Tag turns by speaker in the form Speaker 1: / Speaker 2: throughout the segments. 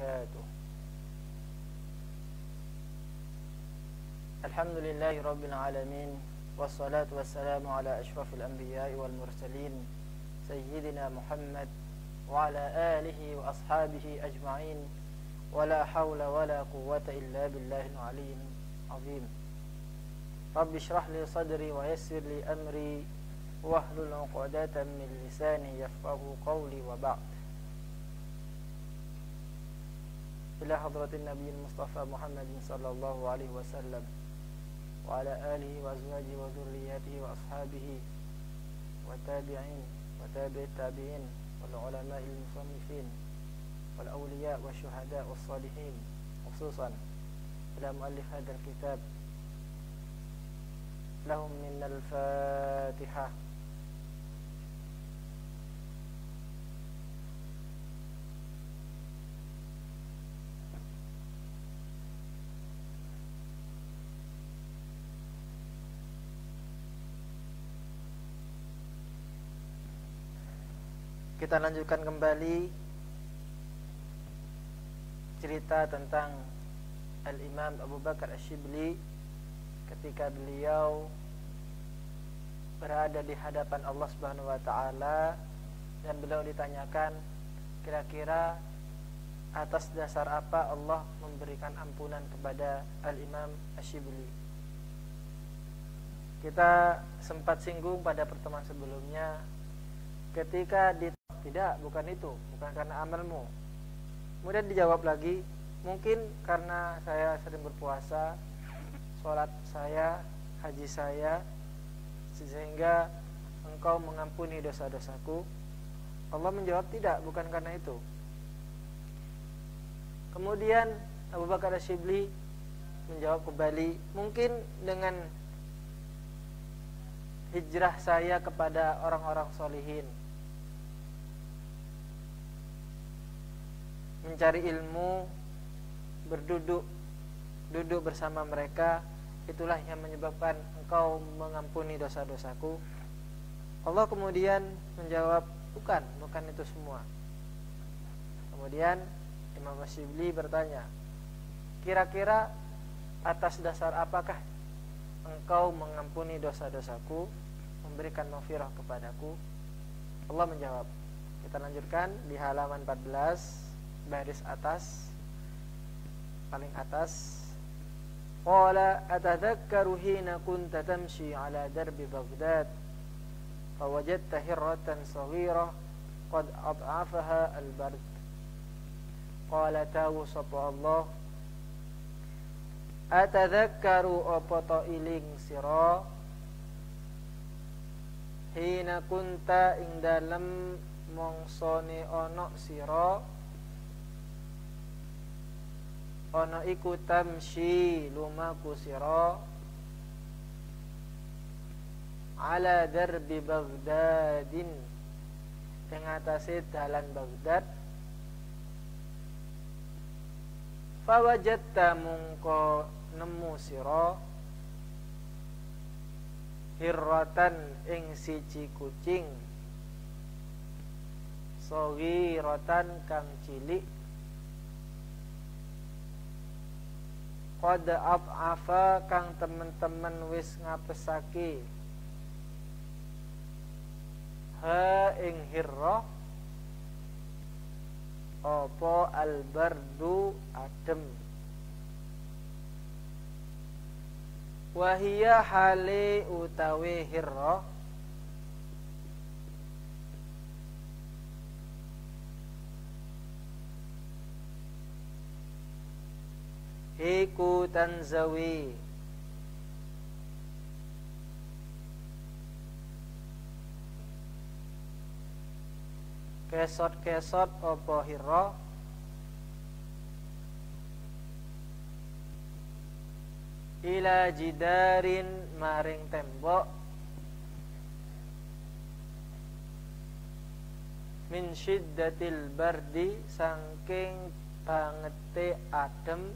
Speaker 1: وبركاته. الحمد لله رب العالمين، والصلاة والسلام على أشرف الأنبياء والمرسلين سيدنا محمد وعلى آله وأصحابه أجمعين، ولا حول ولا قوة إلا بالله العلي العظيم. رب اشرح لي صدري ويسر لي أمري واحلل عقدة من لساني يفقهوا قولي، وبعد. إلى حضرة النبي المصطفى محمد صلى الله عليه وسلم وعلى آله وأزواجه وذرياته وأصحابه والتابعين وتابع التابعين والعلماء المصنفين والأولياء والشهداء والصالحين، خصوصا إلى مؤلف هذا الكتاب، لهم من الفاتحة. Kita lanjutkan kembali cerita tentang Al-Imam Abu Bakar Ash-Shibli ketika beliau berada di hadapan Allah Subhanahu wa taala dan beliau ditanyakan, kira-kira atas dasar apa Allah memberikan ampunan kepada Al-Imam Ash-Shibli. Kita sempat singgung pada pertemuan sebelumnya ketika tidak, bukan itu, bukan karena amalmu. Kemudian dijawab lagi, mungkin karena saya sering berpuasa, sholat saya, haji saya, sehingga engkau mengampuni dosa-dosaku. Allah menjawab, tidak, bukan karena itu. Kemudian Abu Bakar Ash-Shibli menjawab kembali, mungkin dengan hijrah saya kepada orang-orang solihin, mencari ilmu, duduk bersama mereka, itulah yang menyebabkan engkau mengampuni dosa-dosaku. Allah kemudian menjawab, bukan itu semua. Kemudian Imam Ash-Shibli bertanya, kira-kira atas dasar apakah engkau mengampuni dosa-dosaku, memberikan maghfirah kepadaku? Allah menjawab. Kita lanjutkan di halaman 14, baris atas, paling atas. Qala atadhakkaru hina kunta tamshi ala darbi Baghdad fawajadta hirratan saghirah qad ad'afaha al-bard. Qala tawu sapa Allah, atadhakkaru apa ta iling sira hina kunta ing dalem mongsone ana sira ana iku tamshi lumaku sira ala darbi Baghdadin ing atase dalan Baghdad, fawajadta mungko nemu sira hirratan ing siji kucing saghiratan kang cilik qad afa kang temen-temen wis ngapesake ha ing hirrah apa albardu adem, wahia hale utawi hirrah iku tanzawi kesot-kesot apa hirrah ila jidarin maring tembok min syiddatil bardi saking bangete adem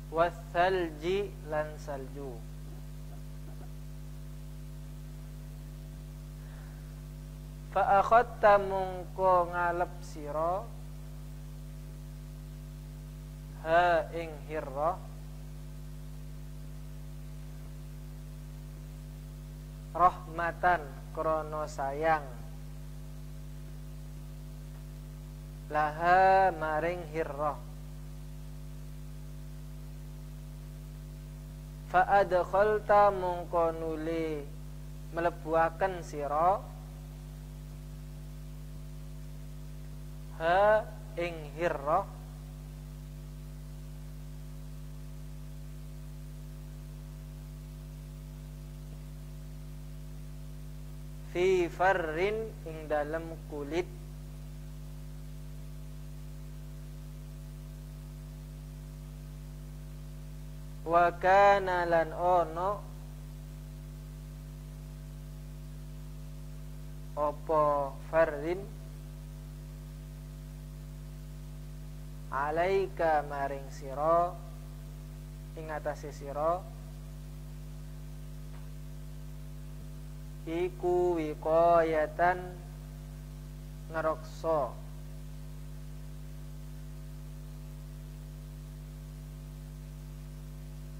Speaker 1: wasalji lan salju. fa akhadta mungko ngalep sira ha ing hirrah rahmatan krana sayang laha maring hirrah fa adkhalta mungko nuli mlebuaken sira ha ing hirrah fi farrin ing dalam kulit wa kana lan ono apa farrin alaika maring sira ing atase sira iku wiqayatan ngereksa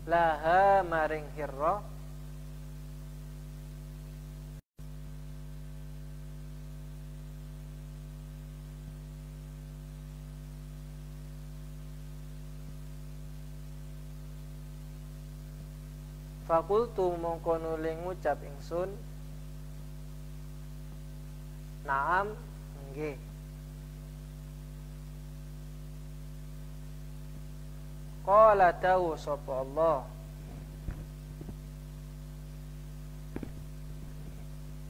Speaker 1: laha maring hirrah fakultu mongko nuli ngucap ingsun naam nggih qala dawu sapa Allah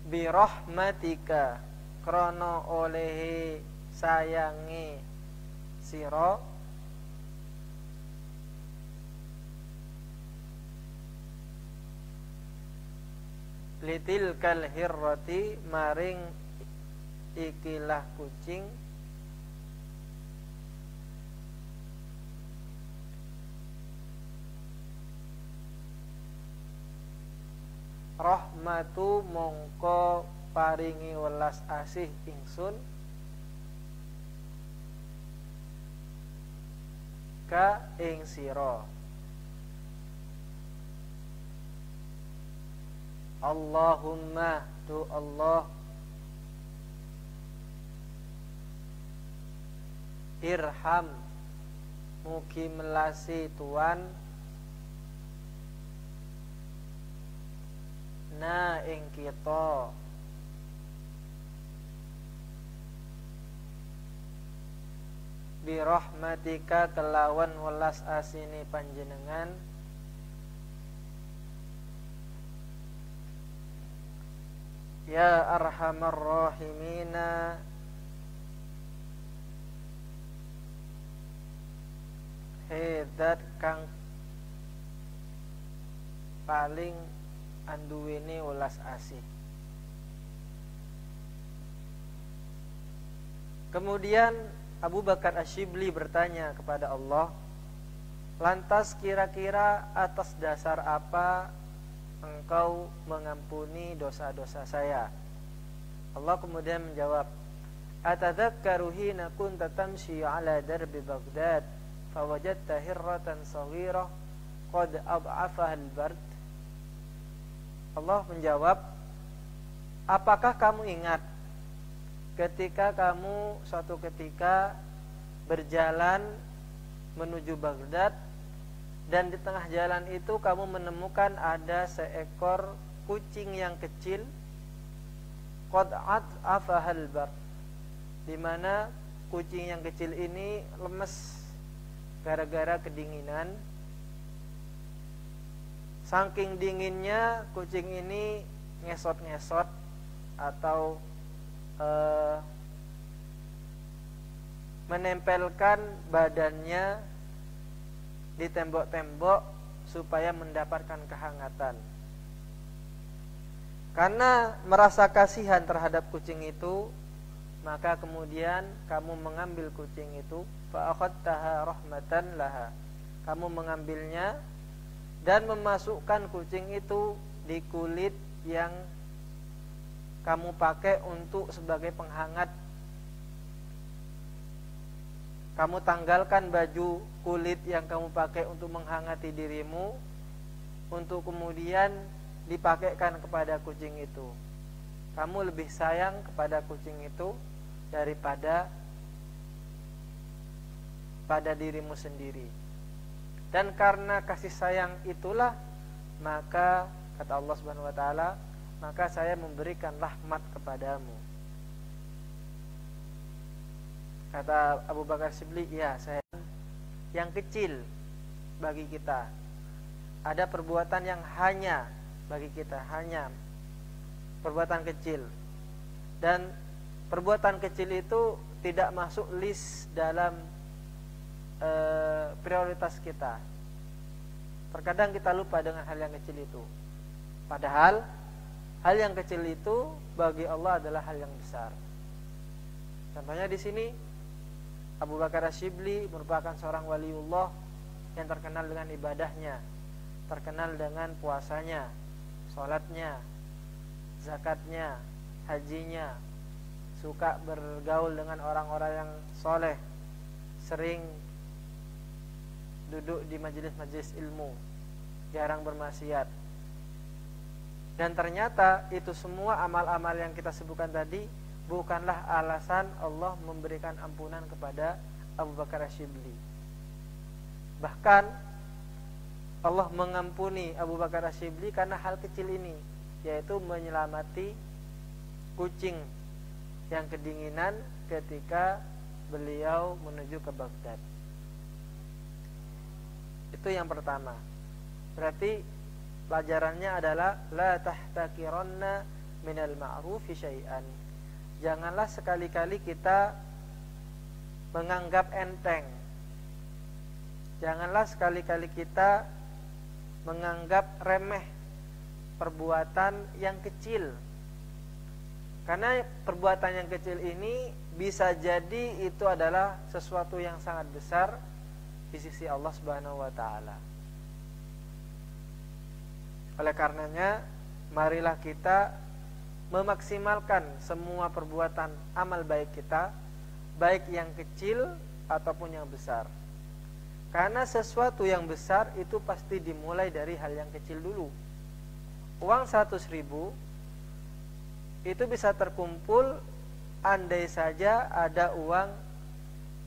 Speaker 1: bi rahmatika krana olehe sayangi sira litil kal hirrati maring ikilah kucing rahmatu mongko paringi welas asih ingsun ka ing sira Allahumma tu Allah irham mugi melasi Tuan na ing kita bi rahmatika kelawan welas asini panjenengan ya arhamar rahimina hedat kang paling anduweni welas asih. Kemudian Abu Bakar Asy-Syibli bertanya kepada Allah, lantas kira-kira atas dasar apa engkau mengampuni dosa-dosa saya? Allah kemudian menjawab, atadzakkaru hina kunta tamshi ala darbi Baghdad fawajadta hirratan saghirah qad ad'afaha al-bard. Allah menjawab, apakah kamu ingat ketika kamu suatu ketika berjalan menuju Baghdad dan di tengah jalan itu kamu menemukan ada seekor kucing yang kecil qad afahal bar, di mana kucing yang kecil ini lemes gara-gara kedinginan. Saking dinginnya kucing ini ngesot-ngesot atau menempelkan badannya di tembok-tembok supaya mendapatkan kehangatan. Karena merasa kasihan terhadap kucing itu, maka kemudian kamu mengambil kucing itu, fa akhadtaha rahmatan laha. Kamu mengambilnya dan memasukkan kucing itu di kulit yang kamu pakai untuk sebagai penghangat. Kamu tanggalkan baju kulit yang kamu pakai untuk menghangati dirimu, untuk kemudian dipakaikan kepada kucing itu. Kamu lebih sayang kepada kucing itu daripada pada dirimu sendiri. Dan karena kasih sayang itulah, maka kata Allah Subhanahu wa taala, maka saya memberikan rahmat kepadamu. Kata Abu Bakar Shibli, ya saya yang kecil bagi kita. Ada perbuatan yang hanya bagi kita, hanya perbuatan kecil. Dan perbuatan kecil itu tidak masuk list dalam prioritas kita. Terkadang kita lupa dengan hal yang kecil itu. Padahal hal yang kecil itu bagi Allah adalah hal yang besar. Contohnya di sini Abu Bakar Asyibli merupakan seorang waliullah yang terkenal dengan ibadahnya, terkenal dengan puasanya, sholatnya, zakatnya, hajinya, suka bergaul dengan orang-orang yang soleh, sering duduk di majelis-majelis ilmu, jarang bermaksiat. Dan ternyata itu semua amal-amal yang kita sebutkan tadi bukanlah alasan Allah memberikan ampunan kepada Abu Bakar Asyibli. Bahkan Allah mengampuni Abu Bakar Asyibli karena hal kecil ini, yaitu menyelamati kucing yang kedinginan ketika beliau menuju ke Baghdad. Itu yang pertama. Berarti pelajarannya adalah la tahtakiranna minal ma'rufi syai'an. Janganlah sekali-kali kita menganggap enteng. Janganlah sekali-kali kita menganggap remeh perbuatan yang kecil. Karena perbuatan yang kecil ini bisa jadi itu adalah sesuatu yang sangat besar di sisi Allah Subhanahu wa taala. Oleh karenanya, marilah kita memaksimalkan semua perbuatan amal baik kita, baik yang kecil ataupun yang besar. Karena sesuatu yang besar itu pasti dimulai dari hal yang kecil dulu. Uang 100.000 itu bisa terkumpul andai saja ada uang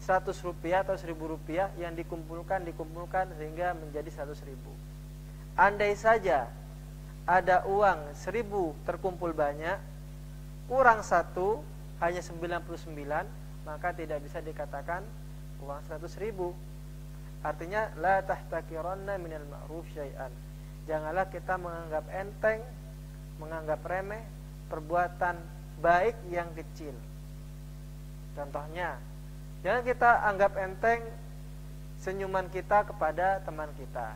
Speaker 1: 100 rupiah atau 1.000 rupiah yang dikumpulkan sehingga menjadi 100.000. Andai saja ada uang 1.000 terkumpul banyak, kurang 1 hanya 99, maka tidak bisa dikatakan uang 100.000. Artinya la tahtakiranna minal ma'ruf syai'an. Janganlah kita menganggap enteng, menganggap remeh perbuatan baik yang kecil. Contohnya, jangan kita anggap enteng senyuman kita kepada teman kita.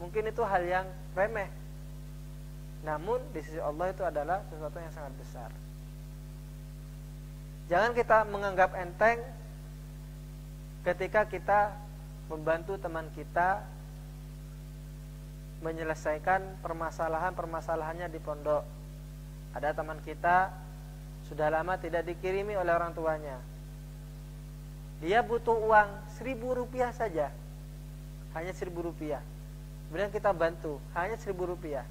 Speaker 1: Mungkin itu hal yang remeh, namun di sisi Allah itu adalah sesuatu yang sangat besar. Jangan kita menganggap enteng ketika kita membantu teman kita menyelesaikan permasalahannya di pondok. Ada teman kita sudah lama tidak dikirimi oleh orang tuanya. Dia butuh uang 1.000 rupiah saja, hanya 1.000 rupiah. Kemudian kita bantu, hanya 1.000 rupiah.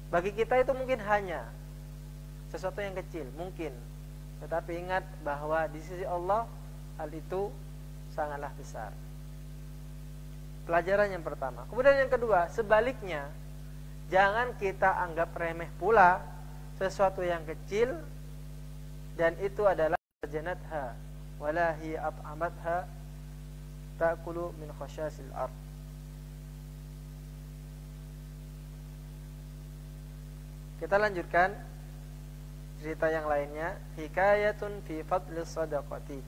Speaker 1: Bagi kita itu mungkin hanya sesuatu yang kecil, mungkin. Tetapi ingat bahwa di sisi Allah hal itu sangatlah besar. Pelajaran yang pertama. Kemudian yang kedua, sebaliknya, jangan kita anggap remeh pula sesuatu yang kecil, dan itu adalah janatha wala hi at'amatha ta'kulu min khasyasil ard. Kita lanjutkan cerita yang lainnya. Hikayatun fi fadlis sadaqati.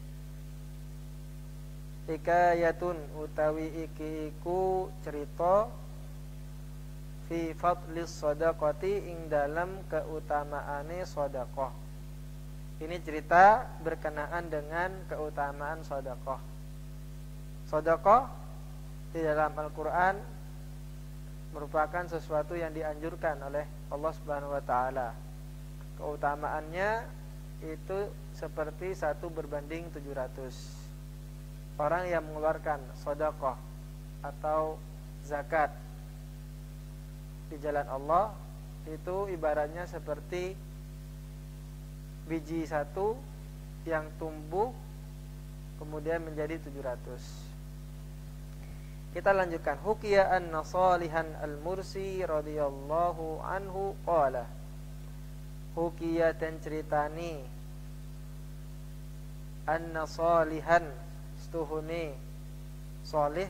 Speaker 1: Hikayatun utawi iku cerita fi fadlis sadaqati ing dalam keutamaane sedekah. Ini cerita berkenaan dengan keutamaan sedekah. Sedekah di dalam Al-Qur'an merupakan sesuatu yang dianjurkan oleh Allah Subhanahu wa taala.
Speaker 2: keutamaannya itu seperti 1:700. Orang yang mengeluarkan sedekah atau zakat di jalan Allah itu ibaratnya seperti biji satu yang tumbuh kemudian menjadi 700. Kita lanjutkan. Hukiya anna Salihan al-Mursi radhiyallahu anhu qala. Hukiya dan ceritani anna Salihan stuhuni Salih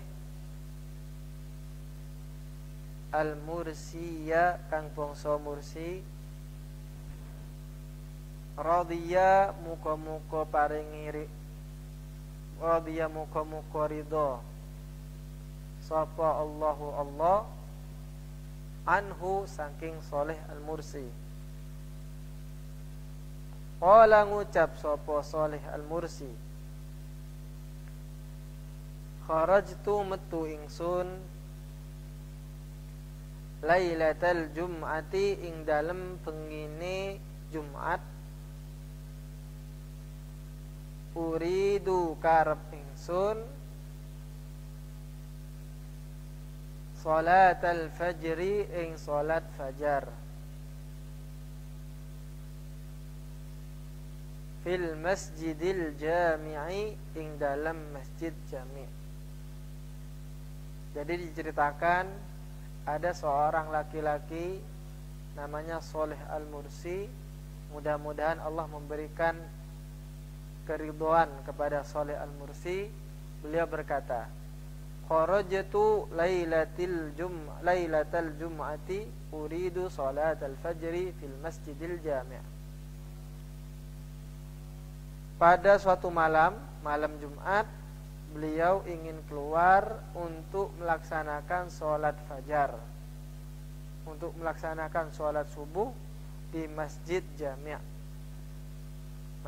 Speaker 2: al-Mursiya kang bangsa Mursi radhiya muga-muga paringi radhiya muga-muga ridha sapa Allahu Allah anhu saking Salih al-Mursi. Qala ngucap sapa Salih al-Mursi, kharajtu metu ingsun lailatal jum'ati ing dalem bengine Jumat, uridu karep ingsun salatal fajri ing salat fajar fil masjidil jami'i ing dalam masjid jami'. Jadi diceritakan ada seorang laki-laki namanya Salih al-Mursi. Mudah-mudahan Allah memberikan keridhaan kepada Salih al-Mursi. Beliau berkata, kharajtu lailatal jum'ati uridu salatal fajri fil masjidil jami'. Pada suatu malam Jumat, beliau ingin keluar untuk melaksanakan sholat fajar, untuk melaksanakan sholat subuh di masjid jami'.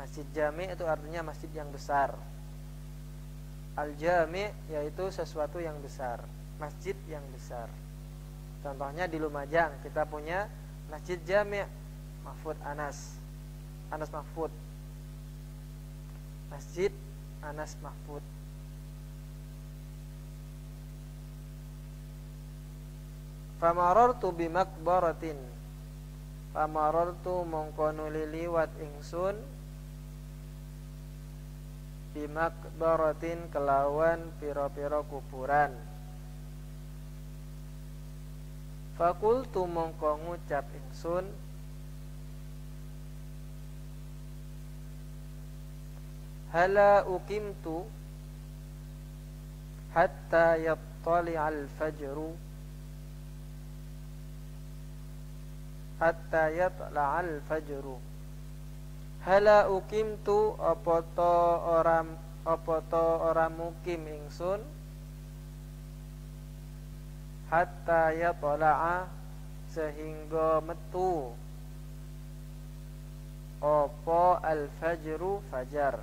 Speaker 2: Masjid jami' itu artinya masjid yang besar. Al-jami' yaitu sesuatu yang besar, masjid yang besar. Contohnya di Lumajang kita punya Masjid Jami' Mahfud Anas Mahfud, Masjid Anas Mahfud. Famarartu bimakbaratin, famarartu mongko nuli liwat ingsun bimakbaratin kelawan pira-pira kuburan. Fakultu mongko ngucap ingsun, hala uqimtu hatta yattali'al fajru, hatta yatla'al fajru. Hala uqimtu apa to ora mukim ingsun hatta yatla'a sehingga metu apa al-fajru fajar.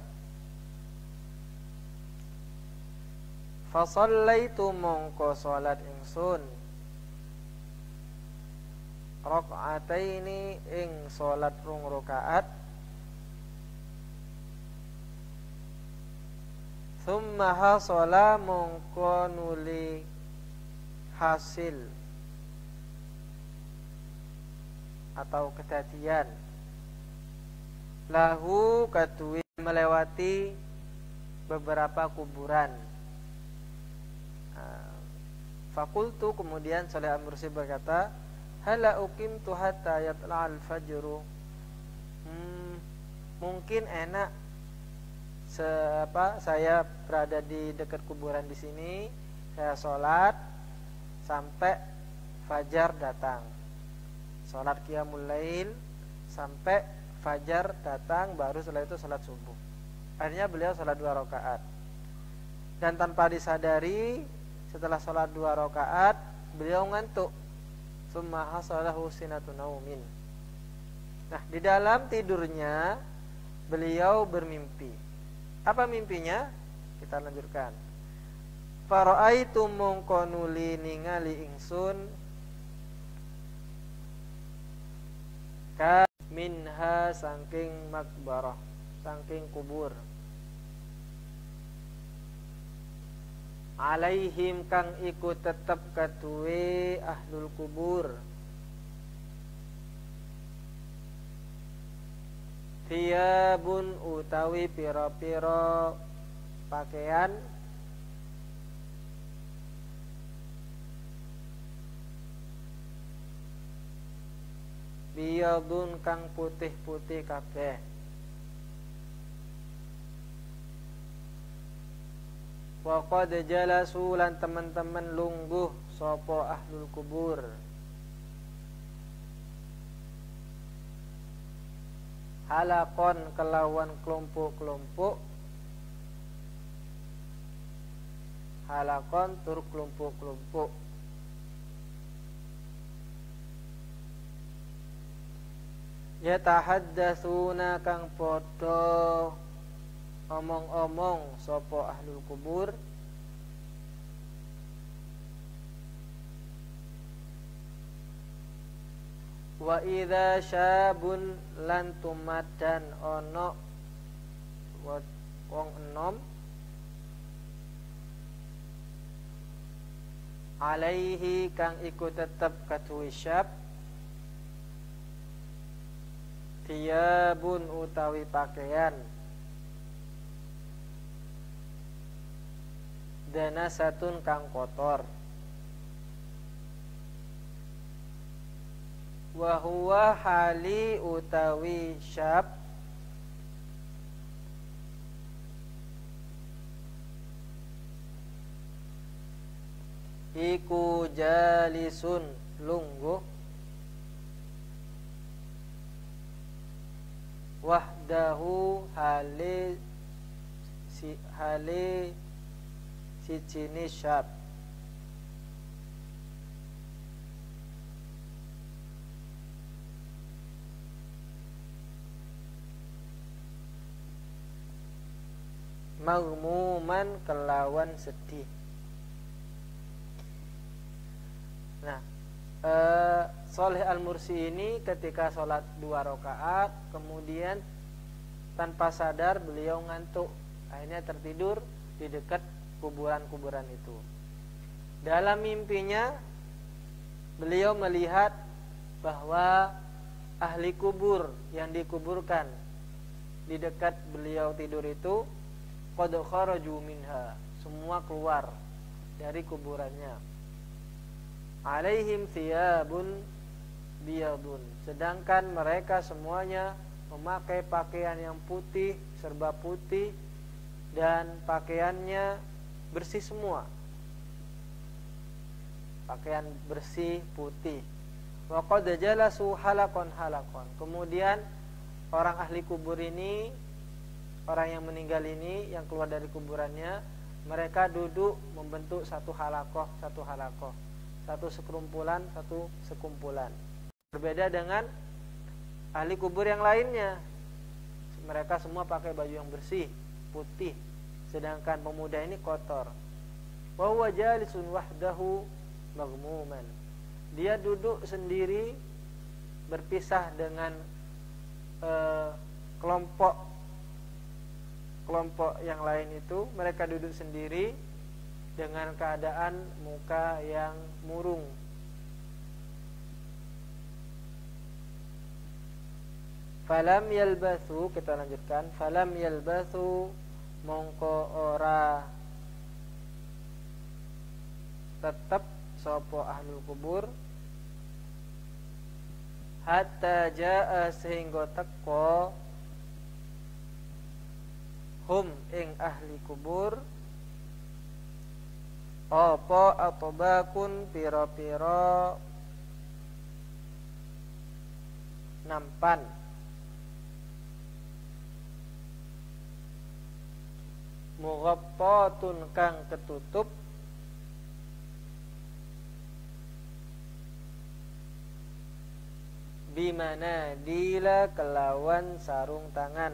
Speaker 2: Fasallaitu mongko salat ingsun rakaataini ing salat rong rakaat, thumma hasala mongko nuli hasil atau kedadian lahu kadui melewati beberapa kuburan. Fakultu kemudian Salih al-Mursi berkata, hala uqimtu hatta yatla'al fajru. Mungkin enak saya berada di dekat kuburan di sini, saya sholat sampai fajar datang, sholat qiyamul lail sampai fajar datang, baru setelah itu sholat subuh. Akhirnya beliau sholat 2 rakaat, dan tanpa disadari setelah sholat 2 rakaat beliau ngantuk. Summa hasalahu sinatu naumin. Nah, di dalam tidurnya beliau bermimpi. Apa mimpinya? Kita lanjutkan. Fara'aitu mongko nuli ningali ingsun minha saking makbarah, saking kubur. Alaihim kang iku tetep katuwe ahlul kubur. Thiyabun utawi pira-pira pakaian biyadun kang putih-putih kabeh. Wa qad jalasu lan teman-teman lungguh sapa ahlul kubur. Halakon kelawan kelompok-kelompok. Halakon tur kelompok-kelompok. Yatahaddatsuna kang padha omong-omong sapa ahlul kubur. Wa idza syabun lan tumadan ana wong enom alaihi kang iku tetep katuwi syab thiyabun utawi pakaian danasatun kang kotor. Wa huwa hali utawi syab iku jalisun lungguh wahdahu hali sijine syab maghmuman kelawan sedih. Nah, Shalih Al-Mursi ini ketika sholat 2 rakaat kemudian tanpa sadar beliau ngantuk, akhirnya tertidur di dekat kuburan-kuburan itu. Dalam mimpinya beliau melihat bahwa ahli kubur yang dikuburkan di dekat beliau tidur itu qad kharaju minha, semua keluar dari kuburannya. Alaihim thiyabun biyadun, sedangkan mereka semuanya memakai pakaian yang putih, serba putih, dan pakaiannya bersih semua. Pakaian bersih putih. Wa qad jalasu halaqan. Kemudian orang ahli kubur ini, orang yang meninggal ini yang keluar dari kuburannya, mereka duduk membentuk satu halakoh, satu sekumpulan. Berbeda dengan ahli kubur yang lainnya. Mereka semua pakai baju yang bersih, putih, sedangkan pemuda ini kotor. Wa huwa jalisun wahdahu maghmuman. Dia duduk sendiri berpisah dengan kelompok yang lain itu. Mereka duduk sendiri dengan keadaan muka yang murung. Falam yalbathu, kita lanjutkan. Falam yalbathu, mongko ora tetap sapa ahlul kubur hatta jaa sehingga teko hum ing ahli kubur apa atobakun pira-pira nampan mughaffatun kang ketutup bimana dila kelawan sarung tangan.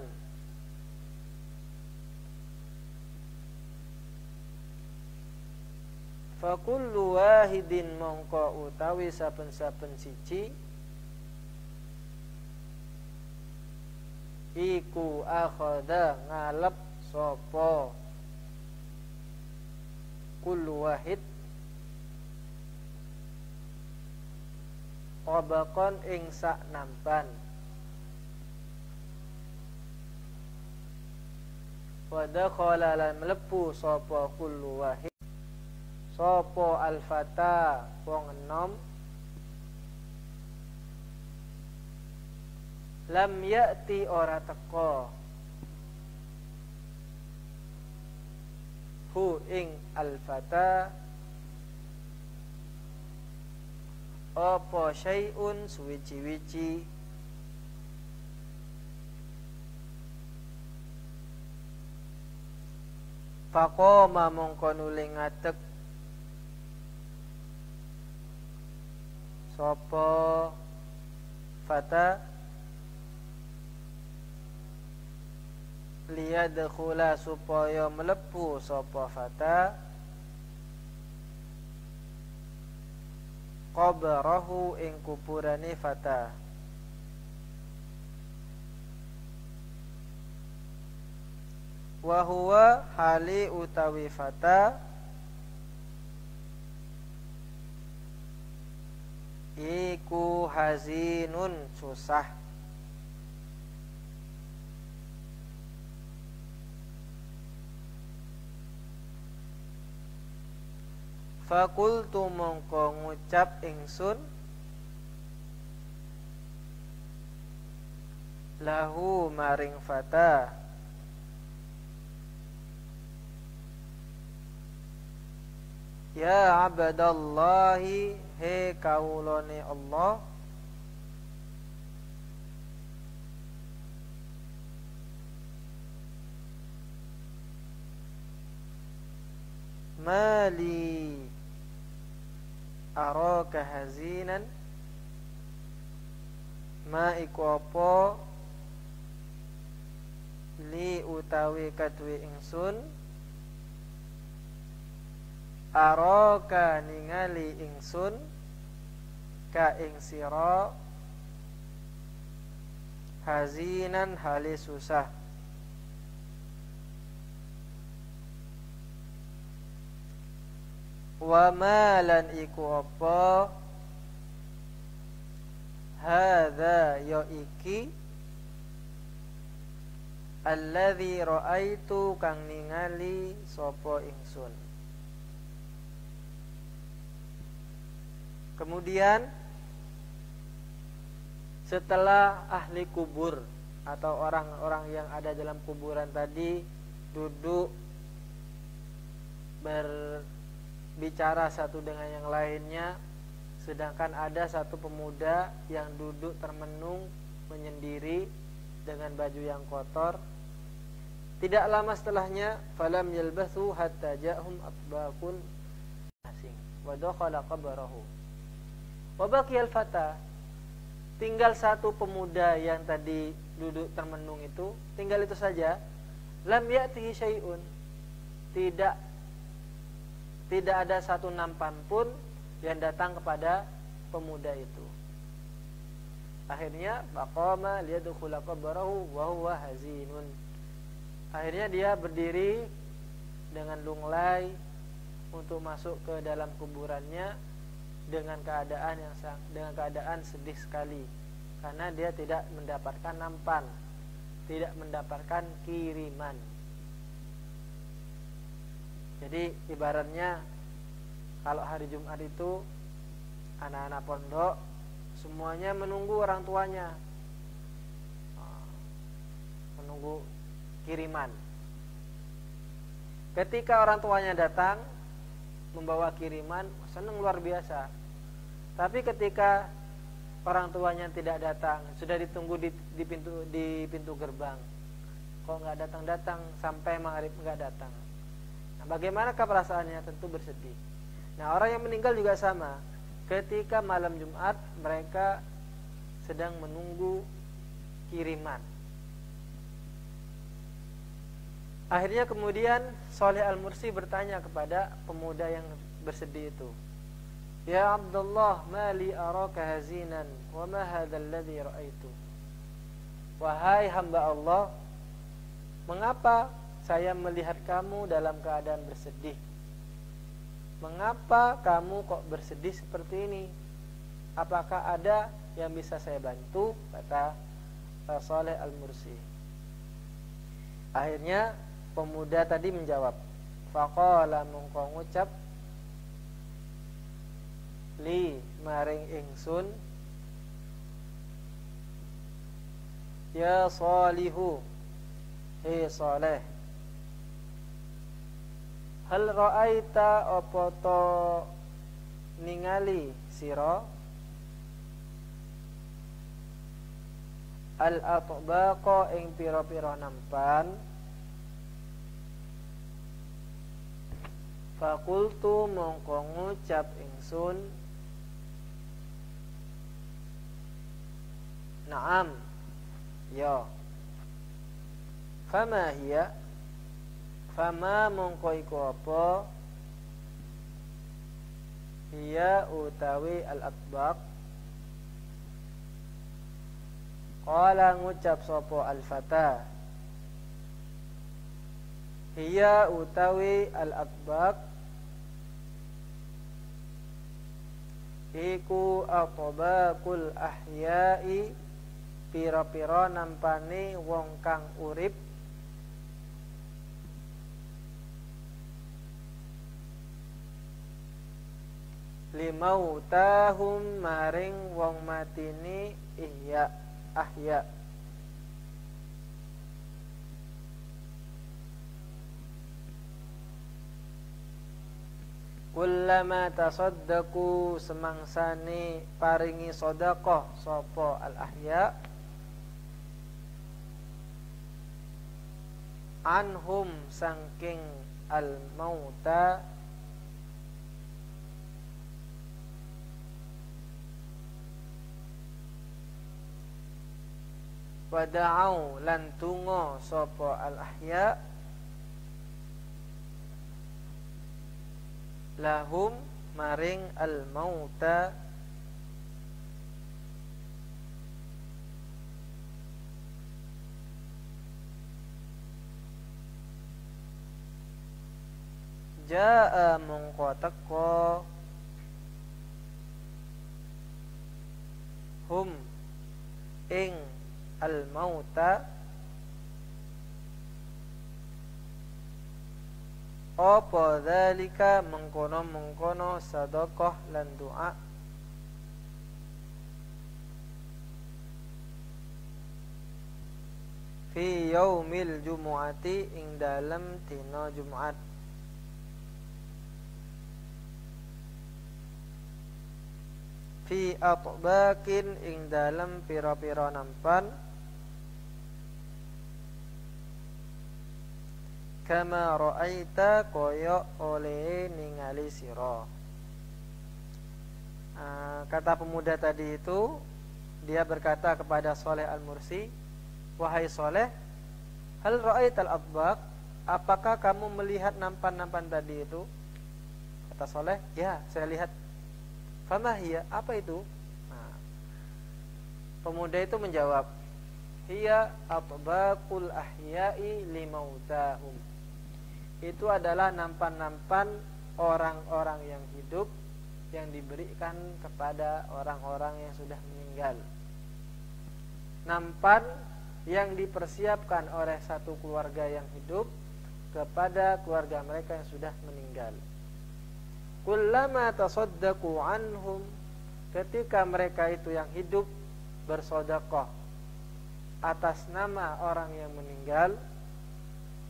Speaker 2: Fakullu wahidin mongko utawi saben-saben siji iku akhadha ngalep sapa kullu wahid qabaqan ing sak nampan wa dakhala lan mlebu sapa kullu wahid sapa al-fata wong enom lam ya'ti ora teka hu ing al-fata apa syai'un suwici-wici faqama mongko nuli ngadeg sapa fata liyadkhula supaya mlebu sapa fata qabrahu ing kuburane fata wa huwa hali utawi fata iku hazinun susah fakultu mongko ngucap ingsun lahu maring fata ya abdallahi he kaulone Allah mali araka hazinan ma iku apa li utawi kadwe ingsun araka ningali ingsun ka ing sira hazinan hali susah wa malan iku apa hadza ya iki alladzi raaitu kang ningali sapa ingsun. Kemudian setelah ahli kubur atau orang-orang yang ada dalam kuburan tadi duduk berbicara satu dengan yang lainnya, sedangkan ada satu pemuda yang duduk termenung menyendiri dengan baju yang kotor. Tidak lama setelahnya, falam yalbathu hatta ja'hum atbaqun asing wa dakhala qabrahu. Wa baqiyal fata, tinggal satu pemuda yang tadi duduk termenung itu, tinggal itu saja. Lam ya'tihi syai'un, tidak ada satu nampan pun yang datang kepada pemuda itu. Akhirnya baqama liyadkhula qabrahu wa huwa hazinun. Akhirnya dia berdiri dengan lunglai untuk masuk ke dalam kuburannya dengan keadaan sedih sekali, karena dia tidak mendapatkan nampan, tidak mendapatkan kiriman. Jadi ibaratnya kalau hari Jumat itu anak-anak pondok semuanya menunggu orang tuanya, menunggu kiriman. Ketika orang tuanya datang membawa kiriman, senang luar biasa. Tapi ketika orang tuanya tidak datang, sudah ditunggu di pintu gerbang, kok nggak datang sampai maghrib nggak datang. Nah, bagaimanakah perasaannya? Tentu bersedih. Nah, orang yang meninggal juga sama. Ketika malam Jumat mereka sedang menunggu kiriman. Akhirnya kemudian Saleh Al-Mursi bertanya kepada pemuda yang bersedih itu, "Ya Abdullah, ma li araka hazinan wa ma hadzal ladzi ra'aitu?" wahai hamba Allah, mengapa saya melihat kamu dalam keadaan bersedih? Mengapa kamu kok bersedih seperti ini? Apakah ada yang bisa saya bantu? Kata Saleh Al-Mursi. Akhirnya pemuda tadi menjawab, faqala mongko ngucap, li maring ingsun, ya Salihu, he Saleh, hal ra'aita apa to ningali sira al atbaqa ing pira-pira nampan. Fakultu mongko ngucap ingsun, na'am, ya. Fama hiya, fama mongko iku apa, hiya utawi al-atbaq. Qala ngucap sapa al-fata, hiya utawi al-atbaq iku atbaqul ahya'i, pira-pira nampane wong kang urip limautahum maring wong matini ihya ahya. Kullama tasaddaqu, semangsane paringi sedekah sapa al ahya anhum sangking al mauta, wada'au lan tungo sapa al ahya lahum maring al mauta jaa mongko teko hum ing al mauta apa dzalika mengkono-mengkono sedekah lan doa fi yaumil jumu'ati ing dalem dina Jumat. Fi atbaqin ing dalem pira-pira nampan, kama ra'aita koyo oleh ningali sira. Kata pemuda tadi itu, dia berkata kepada Saleh Al-Mursi, wahai Saleh, hal ra'aital atbaq, apakah kamu melihat nampan-nampan tadi itu? Kata Saleh, ya saya lihat. Fama hiya, apa itu? Pemuda itu menjawab, hiya atbaqul ahya'i limautahum, itu adalah nampan-nampan orang-orang yang hidup yang diberikan kepada orang-orang yang sudah meninggal. Nampan yang dipersiapkan oleh satu keluarga yang hidup kepada keluarga mereka yang sudah meninggal. Kullama tasaddaqu anhum, ketika mereka itu yang hidup bersedekah atas nama orang yang meninggal,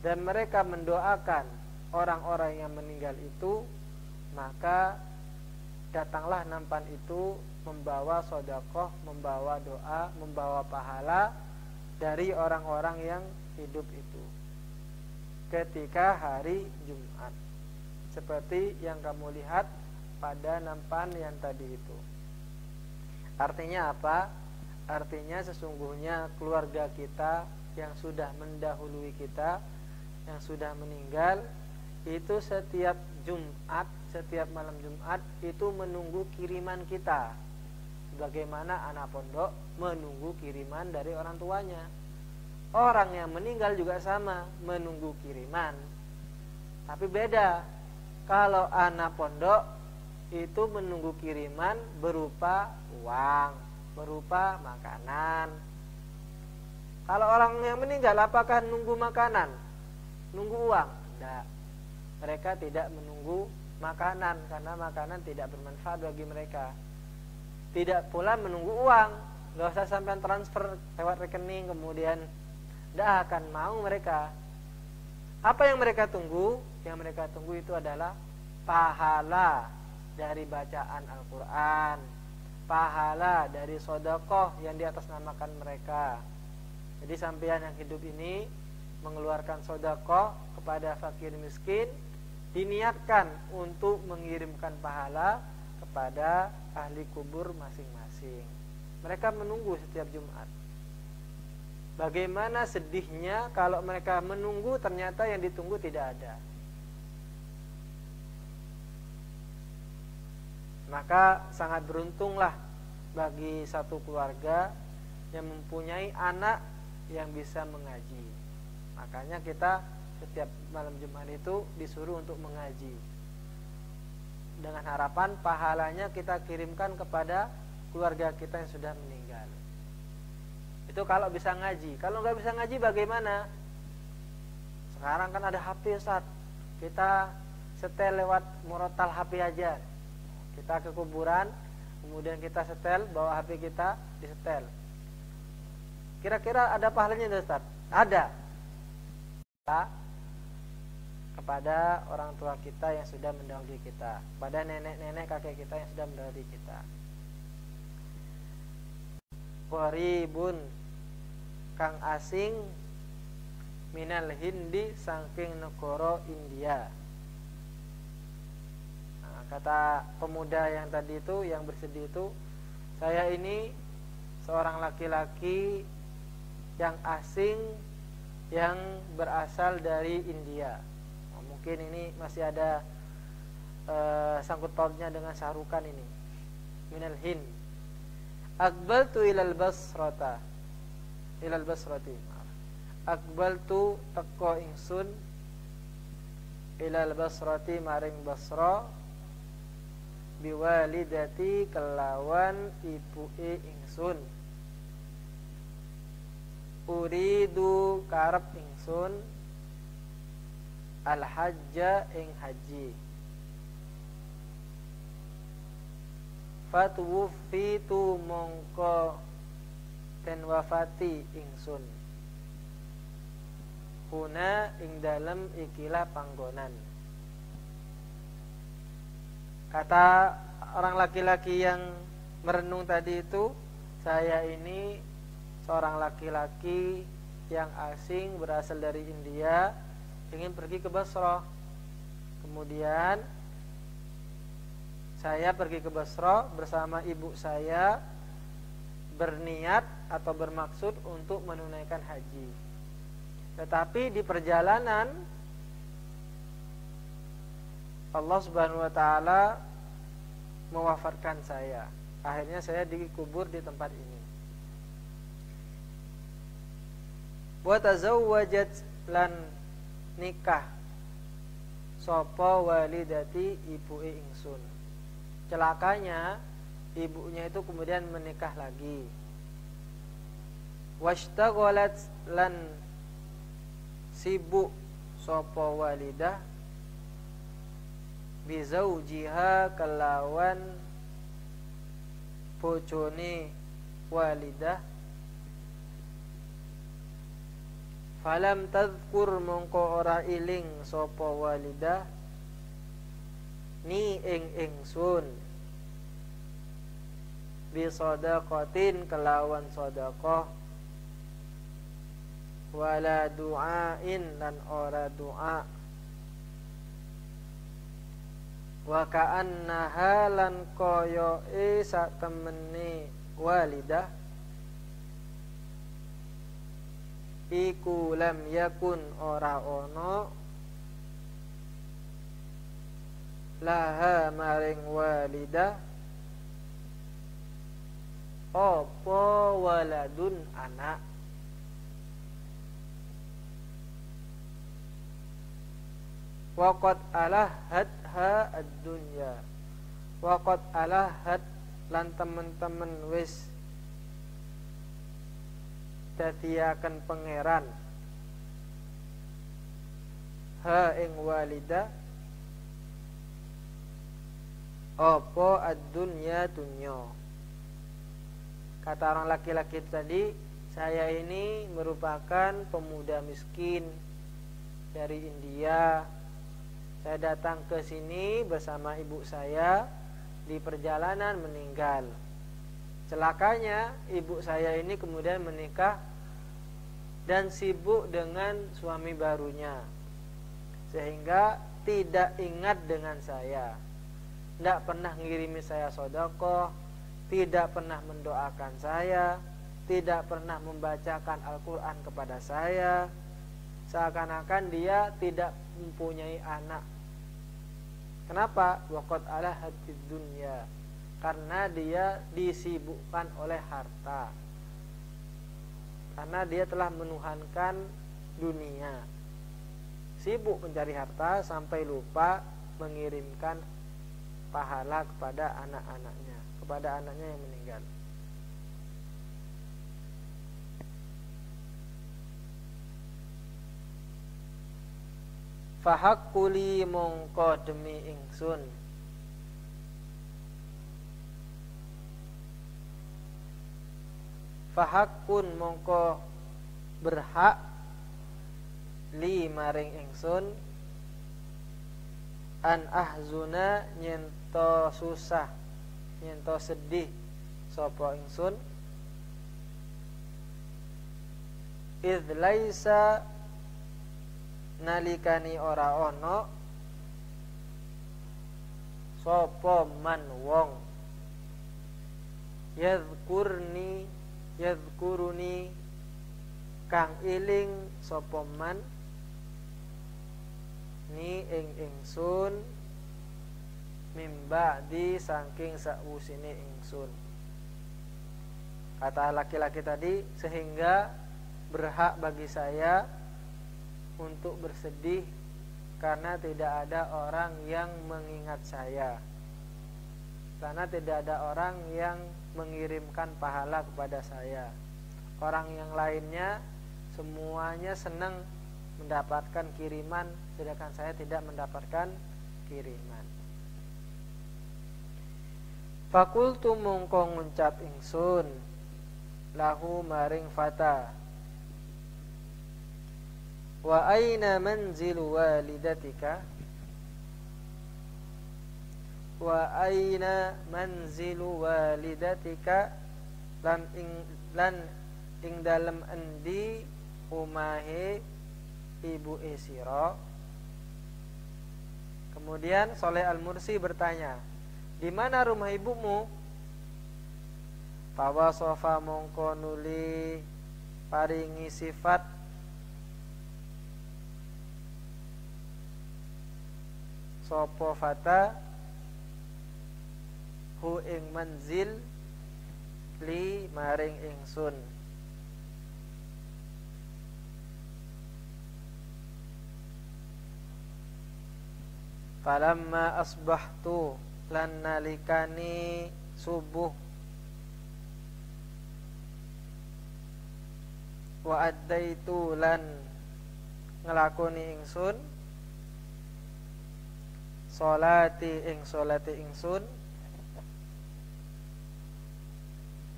Speaker 2: dan mereka mendoakan orang-orang yang meninggal itu, maka datanglah nampan itu membawa sedekah, membawa doa, membawa pahala dari orang-orang yang hidup itu ketika hari Jumat, seperti yang kamu lihat pada nampan yang tadi itu. Artinya apa? Artinya sesungguhnya keluarga kita yang sudah mendahului kita, yang sudah meninggal, itu setiap Jumat, setiap malam Jumat itu menunggu kiriman kita, bagaimana anak pondok menunggu kiriman dari orang tuanya. orang yang meninggal juga sama, menunggu kiriman. Tapi beda. Kalau anak pondok itu menunggu kiriman berupa uang, berupa makanan. Kalau orang yang meninggal apakah nunggu makanan? Nunggu uang? Tidak. Mereka tidak menunggu makanan karena makanan tidak bermanfaat bagi mereka. Tidak pula menunggu uang. Gak usah sampai transfer lewat rekening kemudian tidak akan mau mereka. Apa yang mereka tunggu? Yang mereka tunggu itu adalah pahala dari bacaan Al-Quran, pahala dari sedekah yang diatasnamakan mereka. Jadi sampeyan yang hidup ini mengeluarkan sedekah kepada fakir miskin, diniatkan untuk mengirimkan pahala kepada ahli kubur masing-masing. Mereka menunggu setiap Jumat. Bagaimana sedihnya kalau mereka menunggu ternyata yang ditunggu tidak ada. Maka sangat beruntunglah bagi satu keluarga yang mempunyai anak yang bisa mengaji. Makanya kita setiap malam Jumat itu disuruh untuk mengaji, dengan harapan pahalanya kita kirimkan kepada keluarga kita yang sudah meninggal. Itu kalau bisa ngaji. Kalau nggak bisa ngaji bagaimana? Sekarang kan ada HP, Ustaz. Kita setel lewat murotal HP aja. Kita ke kuburan, kemudian kita setel, bawa HP kita disetel. Kira-kira ada pahalanya, Ustaz? Ada. Kepada orang tua kita yang sudah mendahului kita, pada nenek-nenek kakek kita yang sudah mendahului kita. Qaribun kang asing minal Hindi saking negara India. Nah, kata pemuda yang tadi itu yang bersedih itu, saya ini seorang laki-laki yang asing yang berasal dari India. Nah, mungkin ini masih ada sangkut pautnya dengan Syahrukan ini. Minal Hind. Aqbaltu ilal Basrata. Ilal Basrati. Aqbaltu teko ingsun ilal Basrati maring Basra biwalidati kelawan ibuke ingsun. Uridu karep ingsun al-hajja ing haji. Fatuwfitu mongko den wafati ingsun. Huna ing dalem ikilah panggonan. Kata orang laki-laki yang merenung tadi itu, saya ini seorang laki-laki yang asing berasal dari India, ingin pergi ke Basra. Kemudian saya pergi ke Basra bersama ibu saya, berniat atau bermaksud untuk menunaikan haji. Tetapi di perjalanan Allah Subhanahu wa taala mewafatkan saya. Akhirnya saya dikubur di tempat ini. Wa tazawwajat lan nikah sapa walidati ibuke ingsun. Celakanya ibunya itu kemudian menikah lagi. Washtaghalat lan sibuk sapa walidah bi zaujiha kelawan bojone walidah. Falam tadhkur mongko ora iling sapa walidah ni ing ingsun bi shadaqatin kelawan sedekah wala du'ain lan ora doa wa ka'annaha lan koyoe sak temene walidah iku lam yakun ora ono laha maring walidah apa waladun anak. wa qad alahat ha ad-dunya. Wa qad alahat lan temen-temen wis dadiaken pangeran ha ing walida apa ad-dunya dunya. Kata orang laki-laki tadi, saya ini merupakan pemuda miskin dari India. Saya datang ke sini bersama ibu saya, di perjalanan meninggal. Celakanya ibu saya ini kemudian menikah dan sibuk dengan suami barunya, sehingga tidak ingat dengan saya, tidak pernah ngirimi saya sedekah, tidak pernah mendoakan saya, tidak pernah membacakan Al-Quran kepada saya. Seakan-akan dia tidak mempunyai anak. Kenapa? Waqad alahatid dunya, karena dia disibukkan oleh harta, karena dia telah menuhankan dunia, sibuk mencari harta sampai lupa mengirimkan pahala kepada anak-anaknya, kepada anaknya yang meninggal. Fahaqquli mongko demi ingsun fahaqqun mongko berhak li maring ingsun an ahzuna nyento susah nyento sedih sapa ingsun idz laisa nalikani ora ono sapa man wong yadhkuruni kang iling sapa man ni ing ingsun mimba di saking sausine ingsun. Kata laki-laki tadi, sehingga berhak bagi saya untuk bersedih karena tidak ada orang yang mengingat saya, karena tidak ada orang yang mengirimkan pahala kepada saya. Orang yang lainnya semuanya senang mendapatkan kiriman, sedangkan saya tidak mendapatkan kiriman. Fakultu mongko ngucap ingsun lahu maring fata, wa aina manzilu walidatika, wa aina manzilu walidatika, lan ing dalem endi umahe ibu esiro. Kemudian Soleh Al-Mursi bertanya, di mana rumah ibumu? Fawasofa mongko nuli paringi sifat sopo fata hu ing manzil li maring ingsun. Falamma asbahtu lan nalikani subuh wa addaitu lan ngelakoni ingsun solati ingsun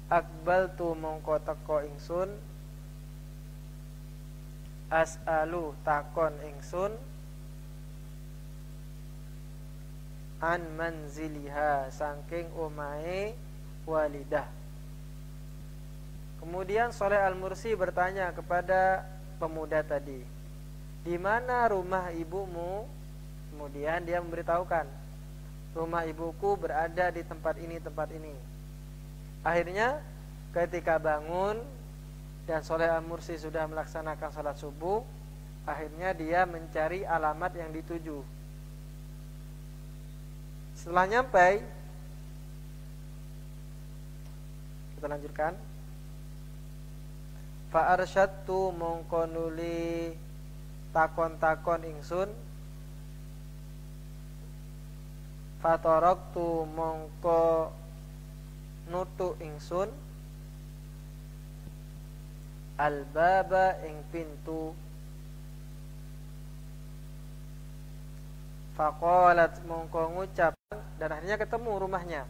Speaker 2: akbaltu mongko teko ingsun as'alu takon ingsun an manziliha saking omahe walidah. Kemudian Soleh Al-Mursi bertanya kepada pemuda tadi, di mana rumah ibumu? Kemudian dia memberitahukan, rumah ibuku berada di tempat ini, tempat ini. Akhirnya ketika bangun dan Soleh Al-Mursi sudah melaksanakan salat subuh, akhirnya dia mencari alamat yang dituju. Setelah nyampai, kita lanjutkan. Fa arsyadtu mongko nuli takon-takon ingsun Fataraktu mongko nutu ingsun albaba ing pintu. Faqalat mongko ngucap, dan akhirnya ketemu rumahnya.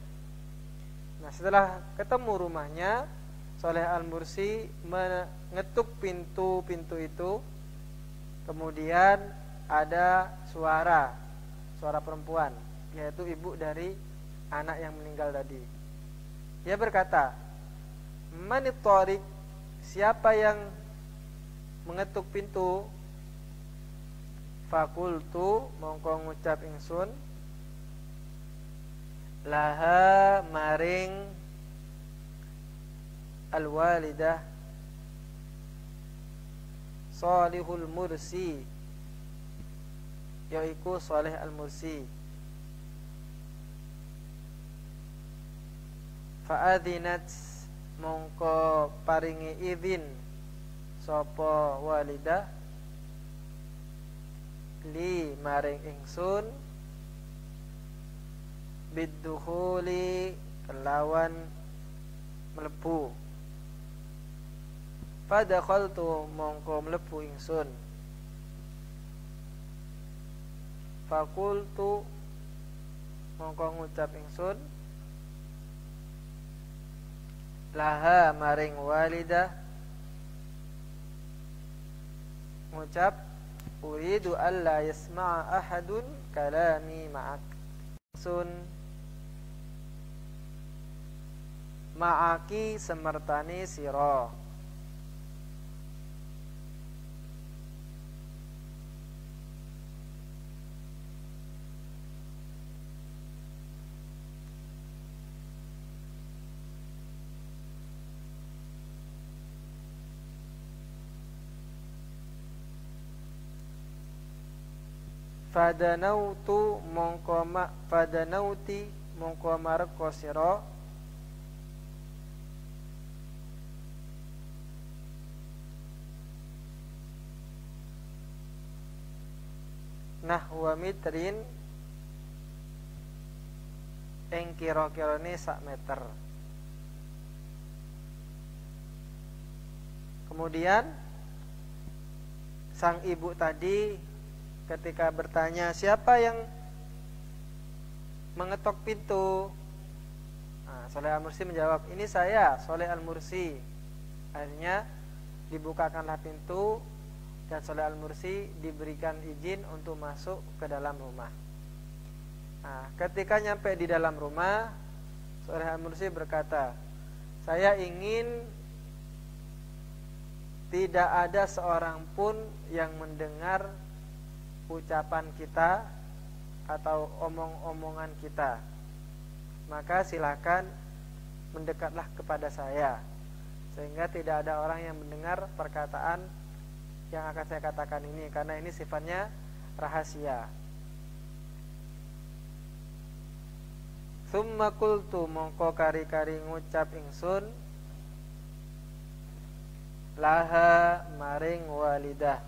Speaker 2: Nah, setelah ketemu rumahnya, Shalih Al-Mursi mengetuk pintu-pintu itu. Kemudian ada suara perempuan, yaitu ibu dari anak yang meninggal tadi. Dia berkata, "Manit thariq?" Siapa yang mengetuk pintu? Fakultu mongko ngucap ingsun, laha maring alwalidah Shalihul Mursi, yaiku Shalih Al-Mursi. Fa'adhinat mongko paringi izin sapa walidah li maring ingsun biddukhuli kelawan mlebu. Fadakhaltu mongko mlebu ingsun. Fakultu mongko ngucap ingsun laha maring walidah ngucap, uridu alla yasma'a ahadun kalami ma'ak. Sun ma'aki semertani sira. Fadanautu mongko fadanauti mongko mareko sira nahwa mitrin ing kira-kirane sak meter. Kemudian sang ibu tadi ketika bertanya siapa yang mengetok pintu, Shalih Al-Mursi menjawab, ini saya, Shalih Al-Mursi. Akhirnya dibukakanlah pintu dan Shalih Al-Mursi diberikan izin untuk masuk ke dalam rumah. Nah, ketika nyampe di dalam rumah, Shalih Al-Mursi berkata, saya ingin tidak ada seorang pun yang mendengar ucapan kita atau omong-omongan kita. Maka silakan mendekatlah kepada saya, sehingga tidak ada orang yang mendengar perkataan yang akan saya katakan ini, karena ini sifatnya rahasia. Summa qultu mongko kari-kari ngucap ingsun laha maring walidah,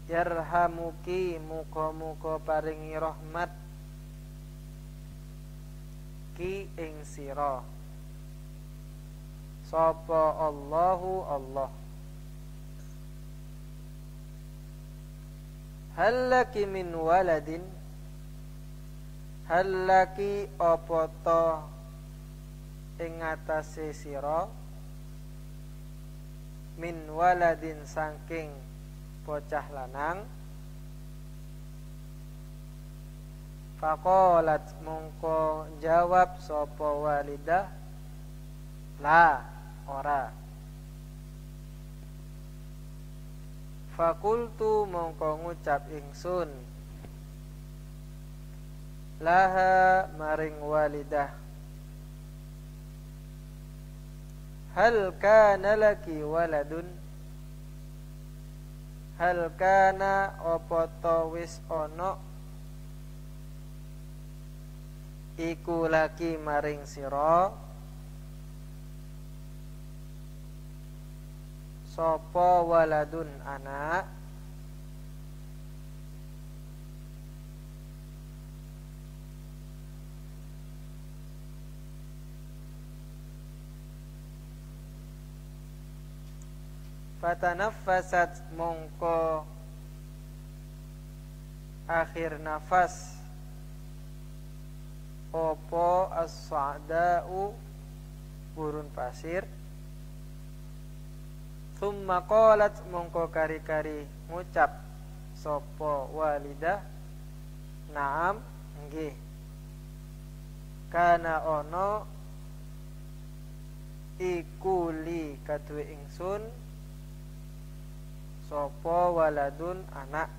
Speaker 2: yarhamuki muka-muka paringi rahmat ki ing sira sapa Allahu Allah. Hallaki min waladin, hallaki apa ta ing atase sira min waladin saking bocah lanang. Faqalat mongko jawab sapa walidah, la ora. Fakultu mongko ngucap ingsun laha maring walidah, hal kana laki waladun, hal kana apa ta wis ana iku laki maring sira sapa waladun anak, Fatanaffasat mongko akhir nafas opo as-sa'da'u burun pasir. Thumma qalat mongko kari-kari ngucap sopo walidah na'am nggih. Kana ono iku li kaduwe ingsun sopo waladun anak.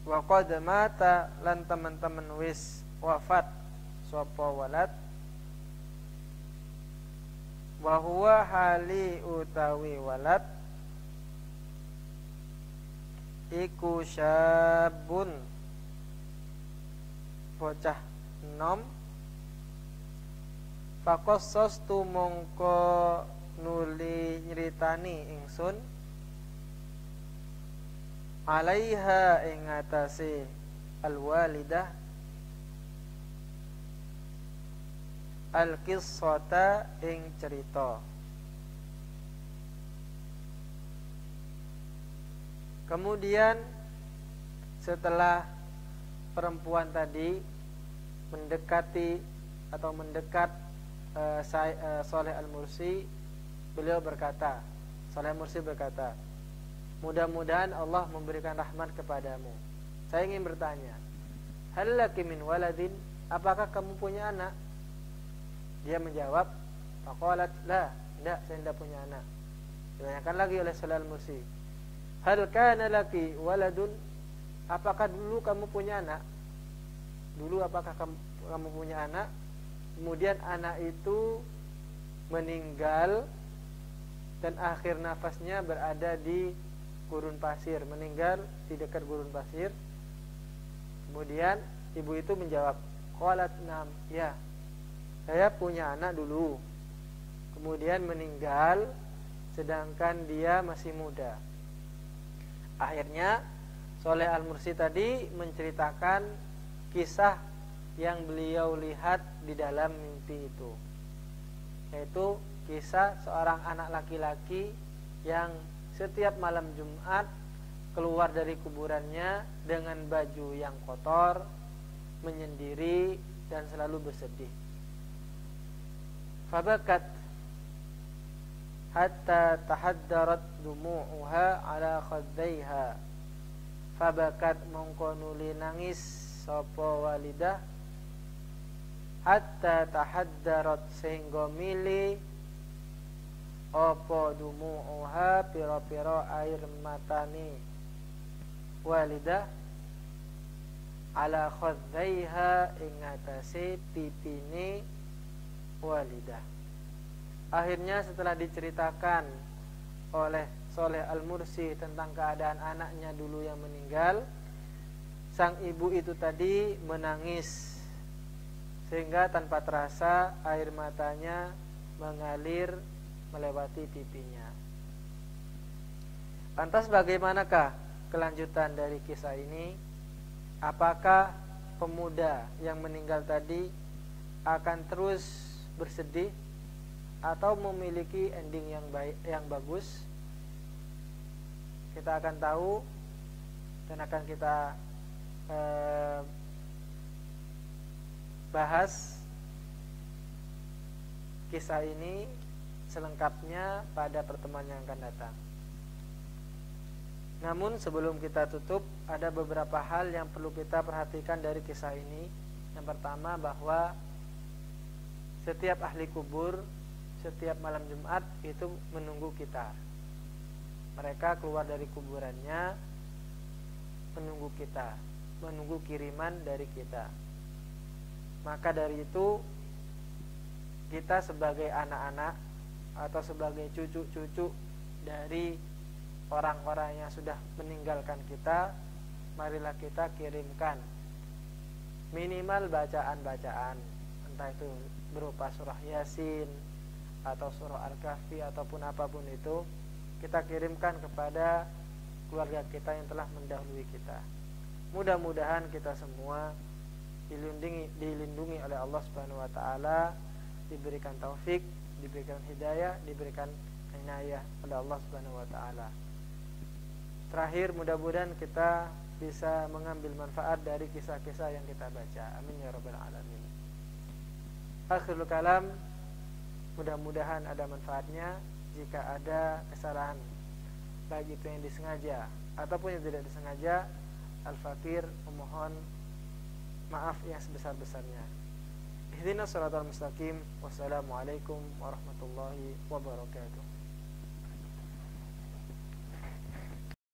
Speaker 2: Wa qad mata lan teman-teman wis wafat sopo walad. Wa huwa hali utawi walad iku syabun bocah nom. Fakossos tu mongko nuli nyritani ingsun alaiha ing atase alwalidah alqissata ing cerita. Kemudian setelah perempuan tadi mendekati atau mendekat Saleh Al-Mursi, beliau berkata, Saleh Al-Mursi berkata, mudah-mudahan Allah memberikan rahmat kepadamu. Saya ingin bertanya, hal laki min waladin, apakah kamu punya anak? Dia menjawab, faqalat la, tidak, saya tidak punya anak. Ditanyakan lagi oleh Saleh Al-Mursi, hal kana laki waladun, apakah dulu kamu punya anak? Dulu apakah kamu punya anak? Kemudian anak itu meninggal dan akhir nafasnya berada di gurun pasir, meninggal di dekat gurun pasir. Kemudian ibu itu menjawab, qalat nam, ya, saya punya anak dulu, kemudian meninggal sedangkan dia masih muda. Akhirnya Saleh Al-Mursi tadi menceritakan kisah yang beliau lihat di dalam mimpi itu, yaitu kisah seorang anak laki-laki yang setiap malam Jumat keluar dari kuburannya dengan baju yang kotor, menyendiri dan selalu bersedih. Fabakat hatta tahaddarat dumu'uha ala khaddaiha. Fabakat mongko nuli nangis sapa walidah hatta tahaddarat sehingga milih apa dumu'uha pira-pira air matani walidah ala khaddaiha ing atase pipine walidah. Akhirnya setelah diceritakan oleh Saleh Al-Mursi tentang keadaan anaknya dulu yang meninggal, sang ibu itu tadi menangis sehingga tanpa terasa air matanya mengalir melewati pipinya. Lantas bagaimanakah kelanjutan dari kisah ini? Apakah pemuda yang meninggal tadi akan terus bersedih atau memiliki ending yang baik, yang bagus? Kita akan tahu dan akan kita bahas kisah ini selengkapnya pada pertemuan yang akan datang. Namun sebelum kita tutup, ada beberapa hal yang perlu kita perhatikan dari kisah ini. Yang pertama, bahwa setiap ahli kubur setiap malam Jumat itu menunggu kita. Mereka keluar dari kuburannya menunggu kita, menunggu kiriman dari kita. Maka dari itu kita sebagai anak-anak atau sebagai cucu-cucu dari orang-orang yang sudah meninggalkan kita, marilah kita kirimkan minimal bacaan-bacaan, entah itu berupa surah Yasin atau surah Al-Kahfi ataupun apapun itu, kita kirimkan kepada keluarga kita yang telah mendahului kita. Mudah-mudahan kita semua dilindungi oleh Allah Subhanahu wa taala diberikan taufik, diberikan hidayah, diberikan inayah oleh Allah Subhanahu wa taala. Terakhir, mudah-mudahan kita bisa mengambil manfaat dari kisah-kisah yang kita baca. Amin ya rabbal alamin. Akhirul kalam, mudah-mudahan ada manfaatnya. Jika ada kesalahan, baik itu yang disengaja ataupun yang tidak disengaja, Al-Fakir memohon maaf yang sebesar-besarnya. Ihdinas shiratal mustaqim. Wassalamualaikum warahmatullahi wabarakatuh.